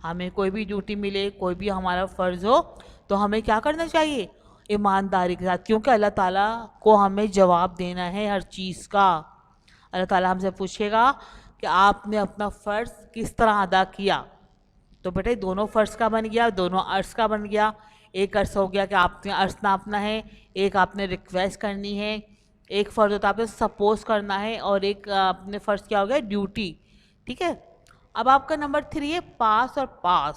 ہمیں کوئی بھی ڈیوٹی ملے، کوئی بھی ہمارا فرض ہو تو ہمیں کیا کرنا چاہیے؟ ایمانداری کے ساتھ، کیونکہ اللہ تعالیٰ کو ہمیں جواب دینا ہے ہر چیز کا۔ اللہ تعالیٰ ہم سے پوچھے گا کہ آپ نے اپنا فرض کس طرح ادا کیا۔ تو بیٹے دونوں فرض کا بن گیا، دونوں عرض کا بن گیا۔ ایک عرض ہو گیا کہ آپ نے عرض ناپنا ہے، ایک آپ نے ریکویسٹ کرنی ہے، ایک فرض ہوتا ہے آپ نے سپوز کرنا ہے، اور ایک آپ نے فرض کیا ہو گیا ڈیوٹی، ٹھیک ہے۔ اب آپ کا نمبر 3 ہے پاس اور پاس۔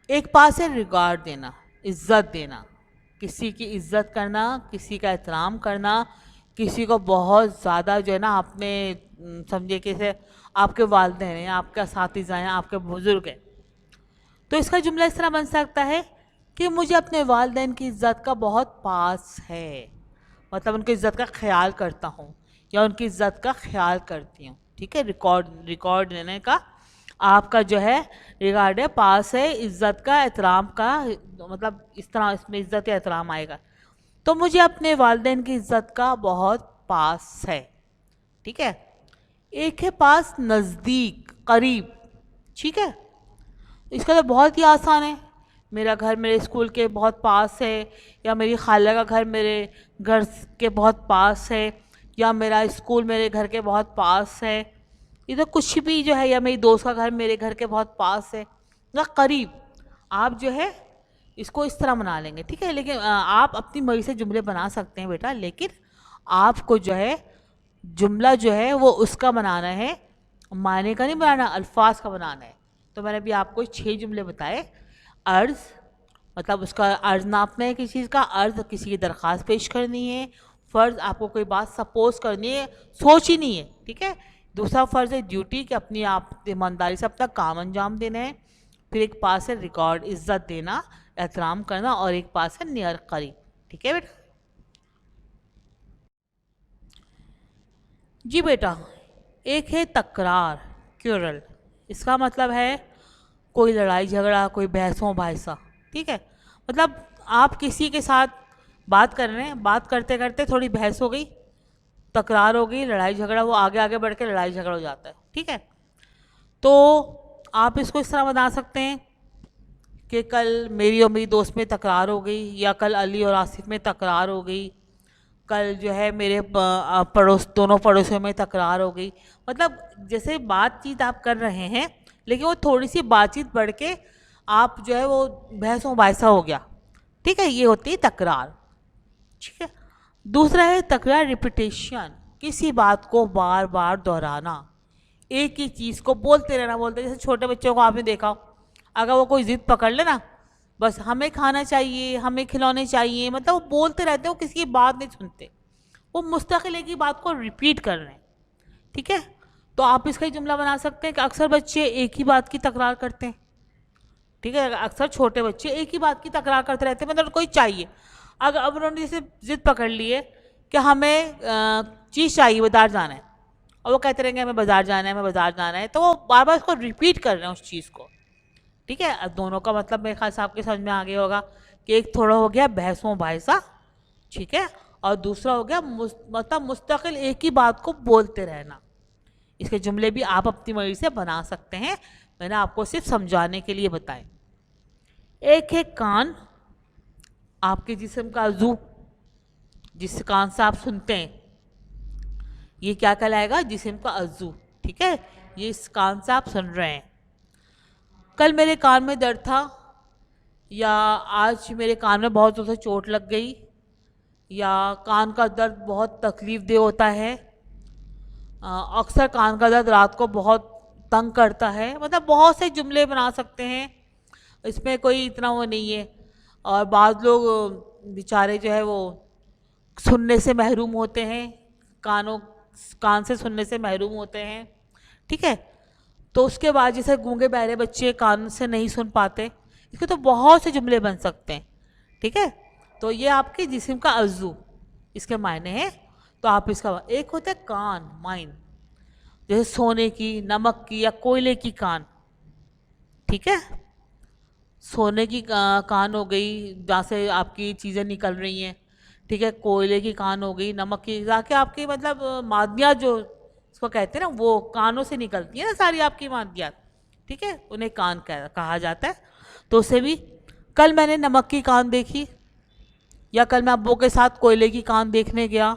ایک پاس ہے ریگارڈ دینا، عزت دینا، کسی کی عزت کرنا، کسی کا احترام کرنا، کسی کو بہت زیادہ جو ہے نا آپ نے سمجھے کہ آپ کے والدین ہیں، آپ کے اساتذہ ہیں، آپ کے بزرگ ہیں، تو اس کا جملہ اس طرح بن سکتا ہے کہ مجھے اپنے والدین کی عزت کا بہت پاس ہے، مطلب ان کی عزت کا خیال کرتا ہوں یا ان کی عزت کا خیال کرتی ہوں، ٹھیک ہے۔ ریکارڈ لینے کا آپ کا جو ہے ریگارڈ ہے، پاس ہے، عزت کا، احترام کا، مطلب اس طرح اس میں عزت یا احترام آئے گا۔ تو مجھے اپنے والدین کی عزت کا بہت پاس ہے، ٹھیک ہے۔ ایک ہے پاس نزدیک، قریب، ٹھیک ہے۔ اس کا تو بہت ہی آسان ہے، میرا گھر میرے اسکول کے بہت پاس ہے، یا میری خالہ کا گھر میرے گھر کے بہت پاس ہے، یا میرا اسکول میرے گھر کے بہت پاس ہے، یہ تو کچھ بھی جو ہے، یا میری دوست کا گھر میرے گھر کے بہت پاس ہے، یا قریب۔ آپ جو ہے اس کو اس طرح بنا لیں گے، ٹھیک ہے۔ لیکن آپ اپنی مرضی سے جملے بنا سکتے ہیں بیٹا، لیکن آپ کو جو ہے جملہ جو ہے وہ اس کا بنانا ہے، معنی کا نہیں بنانا، الفاظ کا بنانا ہے۔ تو میں نے ابھی آپ کو 6 جملے بتائے۔ عرض مطلب اس کا عرض ناپنا ہے، کسی چیز کا عرض کسی کی درخواست پیش کرنی ہے، فرض آپ کو کوئی بات سپوز کرنی ہے، سوچ ہی نہیں ہے، ٹھیک ہے۔ دوسرا فرض ہے ڈیوٹی، کہ اپنی آپ ایمانداری سے اپنا کام انجام دینا ہے۔ پھر ایک پاس ہے ریکارڈ، عزت دینا، احترام کرنا، اور ایک پاس ہے نیئر، قریب، ٹھیک ہے بیٹا۔ جی بیٹا، ایک ہے تکرار، کیورل، اس کا مطلب ہے کوئی لڑائی جھگڑا، کوئی بحثوں بحثہ، ٹھیک ہے۔ مطلب آپ کسی کے ساتھ بات کر رہے ہیں، بات کرتے کرتے تھوڑی بحث ہو گئی، تکرار ہو گئی، لڑائی جھگڑا، وہ آگے آگے بڑھ کے لڑائی جھگڑا ہو جاتا ہے، ٹھیک ہے۔ تو آپ اس کو اس طرح بنا سکتے ہیں کہ کل میری اور میری دوست میں تکرار ہو گئی، یا کل علی اور آصف میں تکرار ہو گئی، کل جو ہے میرے دونوں پڑوسیوں میں تکرار ہو گئی۔ مطلب جیسے بات چیت آپ کر رہے ہیں، لیکن وہ تھوڑی سی بات چیت بڑھ کے آپ جو ہے وہ بحث و مباحثہ ہو گیا، ٹھیک ہے، یہ ہوتی ہے تکرار، ٹھیک ہے۔ دوسرا ہے تکرار، ریپیٹیشن، کسی بات کو بار بار دہرانا، ایک ہی چیز کو بولتے رہنا، جیسے چھوٹے بچوں کو آپ نے دیکھا، اگر وہ کوئی ضد پکڑ لے نا، بس ہمیں کھانا چاہیے، ہمیں کھلونے چاہیے، مطلب وہ بولتے رہتے ہیں، وہ کسی کی بات نہیں سنتے، وہ مستقل ایک ہی بات کو ریپیٹ کر رہے ہیں، ٹھیک ہے۔ تو آپ اس کا جملہ بنا سکتے ہیں کہ اکثر بچے ایک ہی بات کی تکرار کرتے ہیں، ٹھیک ہے، اکثر چھوٹے بچے ایک ہی بات کی تکرار کرتے رہتے ہیں، مطلب کوئی چاہیے، اگر اب انہوں نے جیسے ضد پکڑ لی ہے کہ ہمیں چیز چاہیے، بازار جانا ہے، اور وہ کہتے رہیں گے ہمیں بازار جانا ہے، ہمیں بازار جانا ہے، تو وہ بار بار اس کو ریپیٹ کر رہے ہیں اس چیز کو، ٹھیک ہے۔ دونوں کا مطلب میرے خیال سے آپ کے سمجھ میں آگے ہوگا کہ ایک تھوڑا ہو گیا بحث و مباحثہ، ٹھیک ہے، اور دوسرا ہو گیا مطلب مستقل ایک ہی بات کو بولتے رہنا۔ اس کے جملے بھی آپ اپنی مرضی سے بنا سکتے ہیں، میں نے آپ کو صرف سمجھانے کے لیے بتائے۔ ایک ہے کان، آپ کے جسم کا عضو، جس کان سے آپ سنتے ہیں، یہ کیا کہلائے گا؟ جسم کا عضو، ٹھیک ہے، یہ اس کان سے آپ سن رہے ہیں۔ کل میرے کان میں درد تھا، یا آج میرے کان میں بہت زور سے چوٹ لگ گئی، یا کان کا درد بہت تکلیف دہ ہوتا ہے، اکثر کان کا درد رات کو بہت تنگ کرتا ہے، مطلب بہت سے جملے بنا سکتے ہیں، اس میں کوئی اتنا وہ نہیں ہے۔ اور بعض لوگ بیچارے جو ہے وہ سننے سے محروم ہوتے ہیں، کان سے سننے سے محروم ہوتے ہیں، ٹھیک ہے، تو اس کے بعد جیسے گونگے بہرے بچے کان سے نہیں سن پاتے، اس کے تو بہت سے جملے بن سکتے ہیں، ٹھیک ہے۔ تو یہ آپ کے جسم کا عضو، اس کے معنی ہیں، تو آپ اس کا ایک ہوتا ہے کان، مائنڈ، جیسے سونے کی، نمک کی، یا کوئلے کی کان، ٹھیک ہے، سونے کی کان ہو گئی جہاں سے آپ کی چیزیں نکل رہی ہیں، ٹھیک ہے، کوئلے کی کان ہو گئی، نمک کی، تاکہ آپ کی مطلب معدنیات جو اس کو کہتے ہیں نا، وہ کانوں سے نکلتی ہیں نا ساری آپ کی معدنیات، ٹھیک ہے, انہیں کان کہا جاتا ہے. تو اسے بھی کل میں نے نمک کی کان دیکھی, یا کل میں ابو کے ساتھ کوئلے کی کان دیکھنے گیا,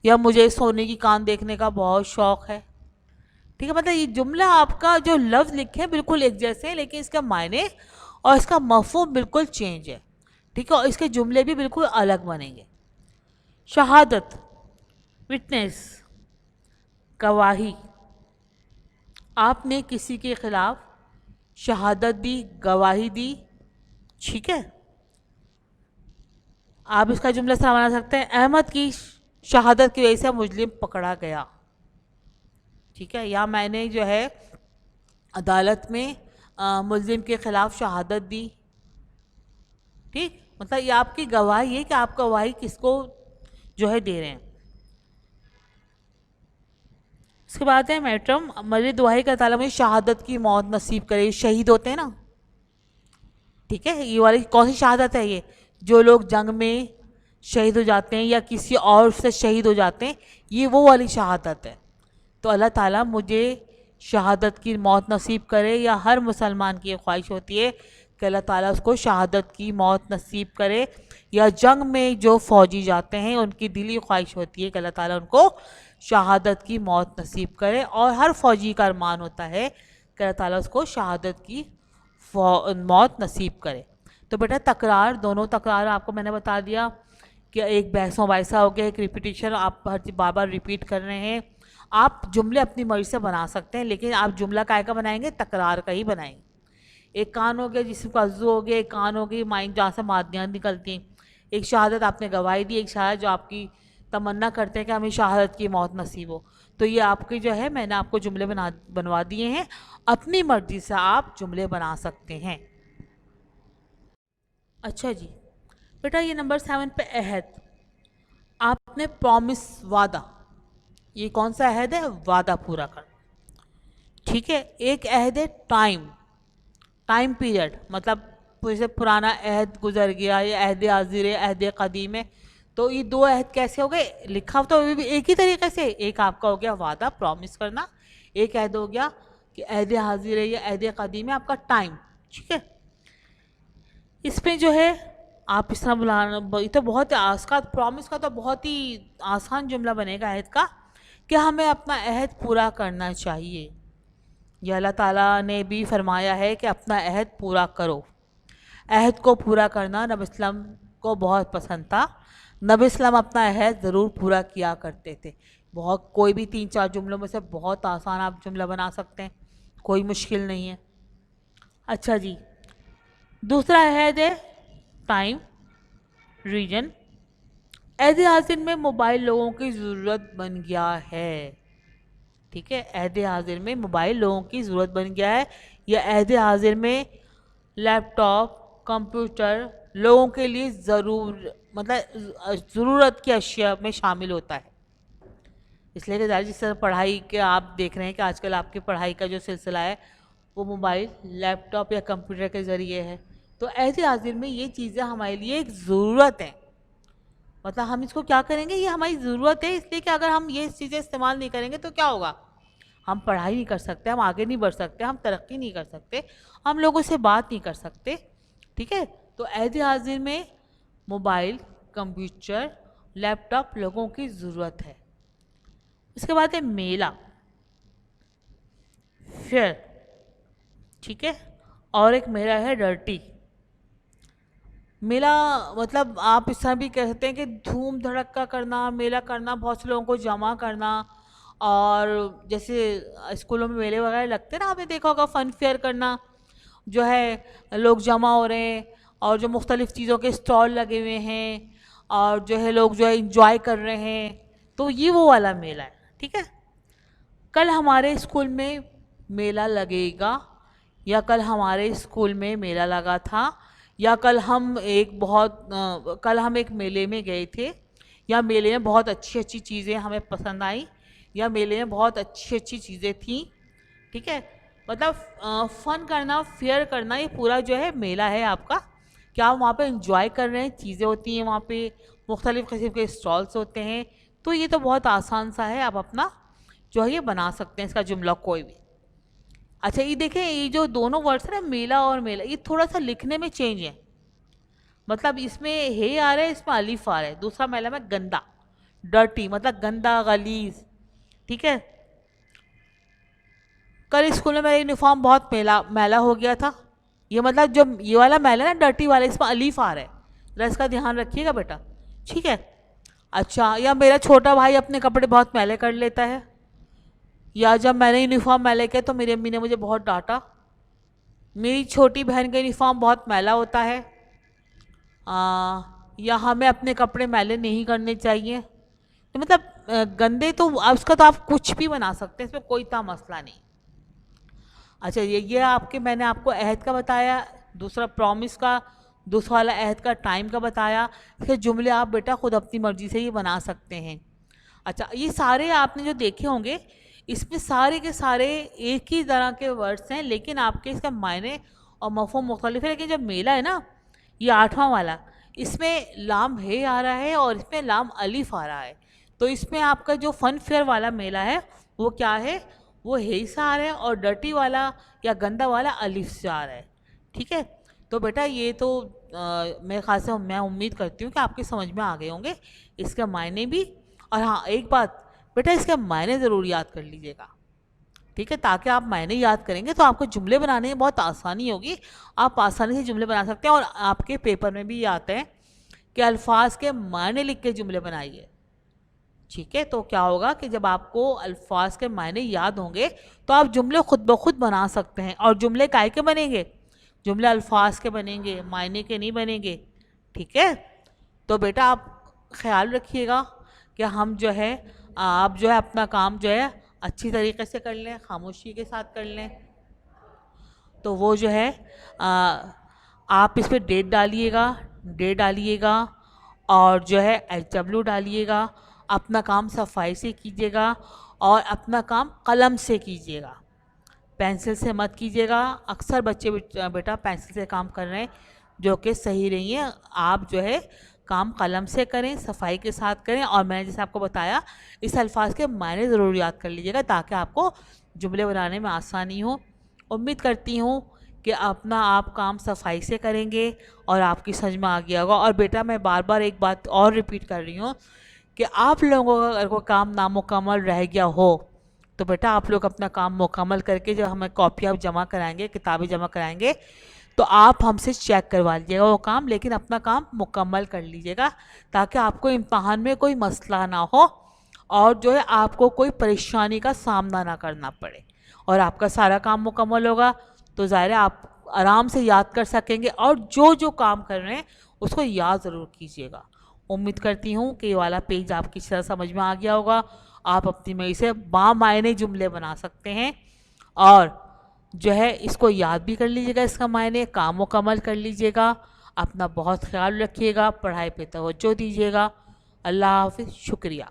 یا مجھے سونے کی کان دیکھنے کا بہت شوق ہے. ٹھیک ہے, مطلب یہ جملہ آپ کا جو لفظ لکھے ہیں بالکل ایک جیسے ہیں, لیکن اس کا معنی اور اس کا مفہوم بالکل چینج ہے. ٹھیک ہے, اور اس کے جملے بھی بالکل الگ بنیں گے. شہادت, وٹنس, گواہی. آپ نے کسی کے خلاف شہادت دی, گواہی دی. ٹھیک ہے, آپ اس کا جملہ اس طرح بنا سکتے ہیں, احمد کی شہادت کی وجہ سے مجرم پکڑا گیا. ٹھیک ہے, یا میں نے جو ہے عدالت میں ملزم کے خلاف شہادت دی. ٹھیک, مطلب یہ آپ کی گواہی ہے کہ آپ گواہی کس کو جو ہے دے رہے ہیں. اس کے بعد ہے میٹرم, میری دعائی کا تعالیٰ مجھے شہادت کی موت نصیب کرے. شہید ہوتے ہیں نا, ٹھیک ہے, یہ والی کون سی شہادت ہے؟ یہ جو لوگ جنگ میں شہید ہو جاتے ہیں یا کسی اور سے شہید ہو جاتے ہیں, یہ وہ والی شہادت ہے. تو اللہ تعالیٰ مجھے شہادت کی موت نصیب کرے. یا ہر مسلمان کی یہ خواہش ہوتی ہے کہ اللہ تعالیٰ اس کو شہادت کی موت نصیب کرے. یا جنگ میں جو فوجی جاتے ہیں ان کی دلی خواہش ہوتی ہے کہ اللہ تعالیٰ ان کو شہادت کی موت نصیب کرے. اور ہر فوجی کا ارمان ہوتا ہے کہ اللہ تعالیٰ اس کو شہادت کی موت نصیب کرے. تو بیٹا تکرار, دونوں تکرار آپ کو میں نے بتا دیا کہ ایک بحث و مباحثہ ہو گیا, ایک ریپیٹیشن, آپ ہر بار بار ریپیٹ کر رہے ہیں. آپ جملے اپنی مرضی سے بنا سکتے ہیں, لیکن آپ جملہ کائے کا بنائیں گے؟ تکرار کا ہی بنائیں گے. ایک کان ہو گیا جسم کا عضو ہو گیا, ایک کان ہو گئی مائنڈ جہاں سے معدنیات نکلتی ہیں. ایک شہادت آپ نے گواہی دی, ایک شہادت جو آپ کی تمنا کرتے ہیں کہ ہمیں شہادت کی موت نصیب ہو. تو یہ آپ کی جو ہے میں نے آپ کو جملے بنوا دیے ہیں, اپنی مرضی سے آپ جملے بنا سکتے ہیں. اچھا جی بیٹا, یہ نمبر 7 پہ عہد. آپ نے پرومس, وعدہ, یہ کون سا عہد ہے؟ وعدہ پورا کرنا. ٹھیک ہے, ایک عہد ہے ٹائم پیریڈ, مطلب جیسے پرانا عہد گزر گیا, یا عہد حاضر ہے, عہد قدیم ہے. تو یہ دو عہد کیسے ہو گئے؟ لکھا تو بھی ایک ہی طریقے سے. ایک آپ کا ہو گیا وعدہ, پرومس کرنا. ایک عہد ہو گیا کہ عہد حاضر ہے یا عہد قدیم ہے آپ کا ٹائم. ٹھیک ہے, اس پہ جو ہے آپ اس طرح بلانا, یہ تو بہت پرومس کا تو بہت ہی آسان جملہ بنے گا عہد کا, کہ ہمیں اپنا عہد پورا کرنا چاہیے. یہ اللہ تعالیٰ نے بھی فرمایا ہے کہ اپنا عہد پورا کرو. عہد کو پورا کرنا نبی اسلام کو بہت پسند تھا. نبی اسلام اپنا عہد ضرور پورا کیا کرتے تھے. بہت, کوئی بھی 3-4 جملوں میں سے بہت آسان آپ جملہ بنا سکتے ہیں, کوئی مشکل نہیں ہے. اچھا جی, دوسرا عہد ہے ٹائم ریجن. عہد حاضر میں موبائل لوگوں کی ضرورت بن گیا ہے. ٹھیک ہے, عہد حاضر میں موبائل لوگوں کی ضرورت بن گیا ہے, یا عہد حاضر میں لیپ ٹاپ, کمپیوٹر لوگوں کے لیے ضرورت کی اشیاء میں شامل ہوتا ہے. اس لیے کہ جس طرح پڑھائی کے آپ دیکھ رہے ہیں کہ آج کل آپ کی پڑھائی کا جو سلسلہ ہے وہ موبائل, لیپ ٹاپ یا کمپیوٹر کے ذریعے ہے. تو عہد حاضر میں یہ چیزیں ہمارے لیے ایک ضرورت ہے. مطلب ہم اس کو کیا کریں گے, یہ ہماری ضرورت ہے, اس لیے کہ اگر ہم یہ چیزیں استعمال نہیں کریں گے تو کیا ہوگا؟ ہم پڑھائی نہیں کر سکتے, ہم آگے نہیں بڑھ سکتے, ہم ترقی نہیں کر سکتے, ہم لوگوں سے بات نہیں کر سکتے. ٹھیک ہے, تو عہد حاضر میں موبائل, کمپیوٹر, لیپ ٹاپ لوگوں کی ضرورت ہے. اس کے بعد ہے میلہ, فیئر. ٹھیک ہے, اور ایک میلہ ہے ڈرٹی. میلہ مطلب آپ اس طرح بھی کہہ سکتے ہیں کہ دھوم دھڑکا کرنا, میلہ کرنا, بہت سے لوگوں کو جمع کرنا. اور جیسے اسکولوں میں میلے وغیرہ لگتے ہیں نا, آپ نے دیکھا ہوگا فن فیئر کرنا, جو ہے لوگ جمع ہو رہے ہیں اور جو مختلف چیزوں کے اسٹال لگے ہوئے ہیں, اور جو ہے لوگ جو ہے انجوائے کر رہے ہیں. تو یہ وہ والا میلہ ہے. ٹھیک ہے, کل ہمارے اسکول میں میلہ لگے گا, یا کل ہمارے اسکول میں میلہ لگا تھا, یا کل ہم ایک میلے میں گئے تھے, یا میلے میں بہت اچھی اچھی چیزیں ہمیں پسند آئیں, یا میلے میں بہت اچھی اچھی چیزیں تھیں. ٹھیک ہے, مطلب فن کرنا, فیئر کرنا, یہ پورا جو ہے میلہ ہے آپ کا, کہ آپ وہاں پہ انجوائے کر رہے ہیں, چیزیں ہوتی ہیں وہاں پہ, مختلف قسم کے اسٹالس ہوتے ہیں. تو یہ تو بہت آسان سا ہے, آپ اپنا جو ہے یہ بنا سکتے ہیں اس کا جملہ کوئی بھی. اچھا یہ دیکھیں یہ جو دونوں ورڈس ہیں نا میلا اور میلا یہ تھوڑا سا لکھنے میں چینج ہے. مطلب اس میں ہے آ رہا ہے اس میں الف آ رہا ہے. دوسرا میلا میں گندا ڈرٹی مطلب گندا غلیظ. ٹھیک ہے. کل اسکول میں میرا یونیفارم بہت میلا ہو گیا تھا. یہ مطلب جو یہ والا میلا نا ڈرٹی والا اس میں الف آ رہا ہے. ذرا اس کا دھیان رکھیے گا بیٹا. ٹھیک ہے. اچھا یا میرا چھوٹا بھائی اپنے کپڑے بہت میلے کر لیتا ہے, یا جب میں نے یونیفارم میلے کیا تو میری امی نے مجھے بہت ڈانٹا. میری چھوٹی بہن کا یونیفارم بہت میلا ہوتا ہے. یا ہمیں اپنے کپڑے میلے نہیں کرنے چاہیے. تو مطلب گندے تو اس کا تو آپ کچھ بھی بنا سکتے ہیں, اس میں کوئی تا مسئلہ نہیں. اچھا یہ آپ کے میں نے آپ کو عہد کا بتایا, دوسرا پرومس کا, دوسرا والا عہد کا ٹائم کا بتایا. پھر جملے آپ بیٹا خود اپنی مرضی سے ہی بنا سکتے ہیں. اچھا یہ سارے آپ نے جو دیکھے ہوں گے اس میں سارے کے سارے ایک ہی طرح کے ورڈس ہیں, لیکن آپ کے اس کا معنی اور مفہوم مختلف ہے. لیکن جب میلا ہے نا یہ 8واں والا, اس میں لام ہے آ رہا ہے اور اس میں لام الف آ رہا ہے. تو اس میں آپ کا جو فن فیئر والا میلہ ہے وہ کیا ہے, وہ ہے سے آ رہا ہے, اور ڈرٹی والا یا گندا والا الف سے آ رہا ہے. ٹھیک ہے. تو بیٹا یہ تو میرے خیال سے میں امید کرتی ہوں کہ آپ کے سمجھ میں آ گئے ہوں گے اس کے معنی بھی. اور ہاں ایک بات بیٹا اس کے معنی ضرور یاد کر لیجیے گا. ٹھیک ہے. تاکہ آپ معنی یاد کریں گے تو آپ کو جملے بنانے میں بہت آسانی ہوگی, آپ آسانی سے جملے بنا سکتے ہیں. اور آپ کے پیپر میں بھی یہ آتے ہیں کہ الفاظ کے معنی لکھ کے جملے بنائیے. ٹھیک ہے. تو کیا ہوگا کہ جب آپ کو الفاظ کے معنی یاد ہوں گے تو آپ جملے خود بخود بنا سکتے ہیں. اور جملے کائے کے بنیں گے, جملے الفاظ کے بنیں گے, معنی کے نہیں بنیں گے. ٹھیک ہے. تو بیٹا آپ خیال رکھیے گا کہ ہم جو ہے آپ جو ہے اپنا کام جو ہے اچھی طریقے سے کر لیں, خاموشی کے ساتھ کر لیں. تو وہ جو ہے آپ اس پہ ڈیٹ ڈالیے گا اور جو ہے HW ڈالیے گا. اپنا کام صفائی سے کیجیے گا اور اپنا کام قلم سے کیجیے گا, پینسل سے مت کیجیے گا. اکثر بچے بیٹا پینسل سے کام کر رہے ہیں جو کہ صحیح نہیں ہے. آپ جو ہے کام قلم سے کریں, صفائی کے ساتھ کریں. اور میں نے جیسے آپ کو بتایا اس الفاظ کے معنی ضرور یاد کر لیجیے گا تاکہ آپ کو جملے بنانے میں آسانی ہو. امید کرتی ہوں کہ اپنا آپ کام صفائی سے کریں گے اور آپ کی سمجھ میں آ گیا ہوگا. اور بیٹا میں بار بار ایک بات اور ریپیٹ کر رہی ہوں کہ آپ لوگوں کا اگر کوئی کام نامکمل رہ گیا ہو تو بیٹا آپ لوگ اپنا کام مکمل کر کے جب ہمیں کاپیاں جمع کرائیں گے, کتابیں جمع کرائیں گے, تو آپ ہم سے چیک کروا لیجیے گا وہ کام. لیکن اپنا کام مکمل کر لیجیے گا تاکہ آپ کو امتحان میں کوئی مسئلہ نہ ہو اور جو ہے آپ کو کوئی پریشانی کا سامنا نہ کرنا پڑے. اور آپ کا سارا کام مکمل ہوگا تو ظاہر ہے آپ آرام سے یاد کر سکیں گے. اور جو کام کر رہے ہیں اس کو یاد ضرور کیجیے گا. امید کرتی ہوں کہ یہ والا پیج آپ کی طرح سمجھ میں آ گیا ہوگا. آپ اپنی مرضی سے بامعنی جملے بنا سکتے ہیں اور جو ہے اس کو یاد بھی کر لیجیے گا, اس کا معنی کام مکمل کر لیجیے گا. اپنا بہت خیال رکھیے گا, پڑھائی پہ توجہ دیجیے گا. اللہ حافظ. شکریہ.